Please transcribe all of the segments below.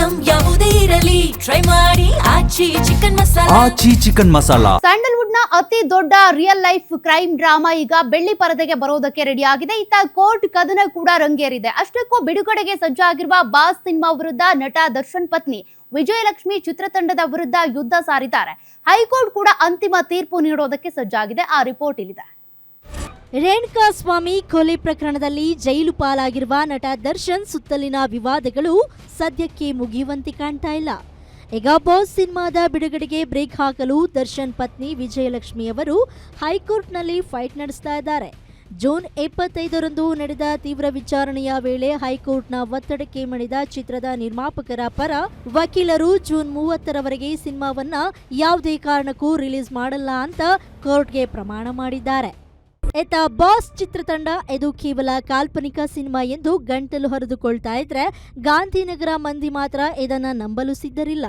Item ಯಾವುದೇ ಇರಲಿ try ಮಾಡಿ ಆಚಿ ಚಿಕನ್ ಮಸಾಲಾ. ಸ್ಯಾಂಡಲ್ವುಡ್ ನ ಅತಿ ದೊಡ್ಡ ರಿಯಲ್ ಲೈಫ್ ಕ್ರೈಮ್ ಡ್ರಾಮಾ ಈಗ ಬೆಳ್ಳಿ ಪರದೆಗೆ ಬರೋದಕ್ಕೆ ರೆಡಿ ಆಗಿದೆ. ಇತ್ತ ಕೋರ್ಟ್ ಕದನ ಕೂಡ ರಂಗೇರಿದೆ. ಅಷ್ಟಕ್ಕೂ ಬಿಡುಗಡೆಗೆ ಸಜ್ಜಾಗಿರುವ ಬಾಸ್ ಸಿನಿಮಾ ವಿರುದ್ಧ ನಟ ದರ್ಶನ್ ಪತ್ನಿ ವಿಜಯಲಕ್ಷ್ಮಿ ಚಿತ್ರತಂಡದ ವಿರುದ್ಧ ಯುದ್ಧ ಸಾರಿದ್ದಾರೆ. ಹೈಕೋರ್ಟ್ ಕೂಡ ಅಂತಿಮ ತೀರ್ಪು ನೀಡೋದಕ್ಕೆ ಸಜ್ಜಾಗಿದೆ. ಆ ರಿಪೋರ್ಟ್ ಇಲ್ಲಿದೆ. ರೇಣುಕಾಸ್ವಾಮಿ ಕೊಲೆ ಪ್ರಕರಣದಲ್ಲಿ ಜೈಲು ಪಾಲಾಗಿರುವ ನಟ ದರ್ಶನ್ ಸುತ್ತಲಿನ ವಿವಾದಗಳು ಸದ್ಯಕ್ಕೆ ಮುಗಿಯುವಂತೆ ಕಾಣ್ತಾ ಇಲ್ಲ. ಈಗ ಬಾಸ್ ಸಿನಿಮಾದ ಬಿಡುಗಡೆಗೆ ಬ್ರೇಕ್ ಹಾಕಲು ದರ್ಶನ್ ಪತ್ನಿ ವಿಜಯಲಕ್ಷ್ಮಿ ಅವರು ಹೈಕೋರ್ಟ್ನಲ್ಲಿ ಫೈಟ್ ನಡೆಸ್ತಾ ಇದ್ದಾರೆ. ಜೂನ್ 25ರಂದು ನಡೆದ ತೀವ್ರ ವಿಚಾರಣೆಯ ವೇಳೆ ಹೈಕೋರ್ಟ್ನ ಒತ್ತಡಕ್ಕೆ ಮಣಿದ ಚಿತ್ರದ ನಿರ್ಮಾಪಕರ ಪರ ವಕೀಲರು ಜೂನ್ 30ರವರೆಗೆ ಸಿನಿಮಾವನ್ನ ಯಾವುದೇ ಕಾರಣಕ್ಕೂ ರಿಲೀಸ್ ಮಾಡಲ್ಲ ಅಂತ ಕೋರ್ಟ್ಗೆ ಪ್ರಮಾಣ ಮಾಡಿದ್ದಾರೆ. ಇತ್ತ ಬಾಸ್ ಚಿತ್ರತಂಡ ಇದು ಕೇವಲ ಕಾಲ್ಪನಿಕ ಸಿನಿಮಾ ಎಂದು ಗಂಟಲು ಹರಿದುಕೊಳ್ತಾ ಇದ್ರೆ ಗಾಂಧಿನಗರ ಮಂದಿ ಮಾತ್ರ ಇದನ್ನ ನಂಬಲು ಸಿದ್ಧರಿಲ್ಲ.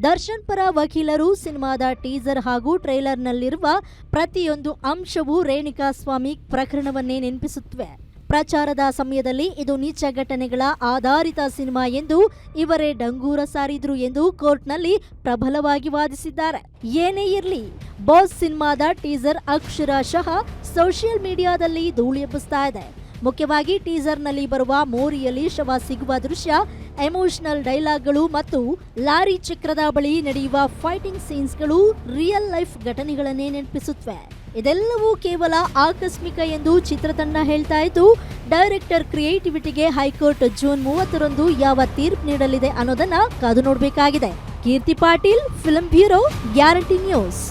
ದರ್ಶನ್ ಪರ ವಕೀಲರು ಸಿನಿಮಾದ ಟೀಸರ್ ಹಾಗೂ ಟ್ರೈಲರ್ನಲ್ಲಿರುವ ಪ್ರತಿಯೊಂದು ಅಂಶವೂ ರೇಣುಕಾಸ್ವಾಮಿ ಪ್ರಕರಣವನ್ನೇ ನೆನಪಿಸುತ್ತವೆ. ಪ್ರಚಾರದ ಸಮಯದಲ್ಲಿ ಇದು ನಿಜ ಘಟನೆಗಳ ಆಧಾರಿತ ಸಿನಿಮಾ ಎಂದು ಇವರೇ ಡಂಗೂರ ಸಾರಿದ್ರು ಎಂದು ಕೋರ್ಟ್ನಲ್ಲಿ ಪ್ರಬಲವಾಗಿ ವಾದಿಸಿದ್ದಾರೆ. ಏನೇ ಇರಲಿ, ಬಾಸ್ ಸಿನಿಮಾದ ಟೀಸರ್ ಅಕ್ಷರಶಃ ಸೋಷಿಯಲ್ ಮೀಡಿಯಾದಲ್ಲಿ ಧೂಳು ಎಬ್ಬಿಸ್ತಾ ಇದೆ. ಮುಖ್ಯವಾಗಿ ಟೀಸರ್ನಲ್ಲಿ ಬರುವ ಮೋರಿಯಲ್ಲಿ ಶವ ಸಿಗುವ ದೃಶ್ಯ, ಎಮೋಷನಲ್ ಡೈಲಾಗ್ಗಳು ಮತ್ತು ಲಾರಿ ಚಕ್ರದ ಬಳಿ ನಡೆಯುವ ಫೈಟಿಂಗ್ ಸೀನ್ಸ್ಗಳು ರಿಯಲ್ ಲೈಫ್ ಘಟನೆಗಳನ್ನೇ ನೆನಪಿಸುತ್ತವೆ. ಇದೆಲ್ಲವೂ ಕೇವಲ ಆಕಸ್ಮಿಕ ಎಂದು ಚಿತ್ರತಂಡ ಹೇಳ್ತಾ ಇದ್ದು, ಡೈರೆಕ್ಟರ್ ಕ್ರಿಯೇಟಿವಿಟಿಗೆ ಹೈಕೋರ್ಟ್ ಜೂನ್ 30ರಂದು ಯಾವ ತೀರ್ಪು ನೀಡಲಿದೆ ಅನ್ನೋದನ್ನ ಕಾದು ನೋಡಬೇಕಾಗಿದೆ. Keerthi Patil, film bureau, guarantee news.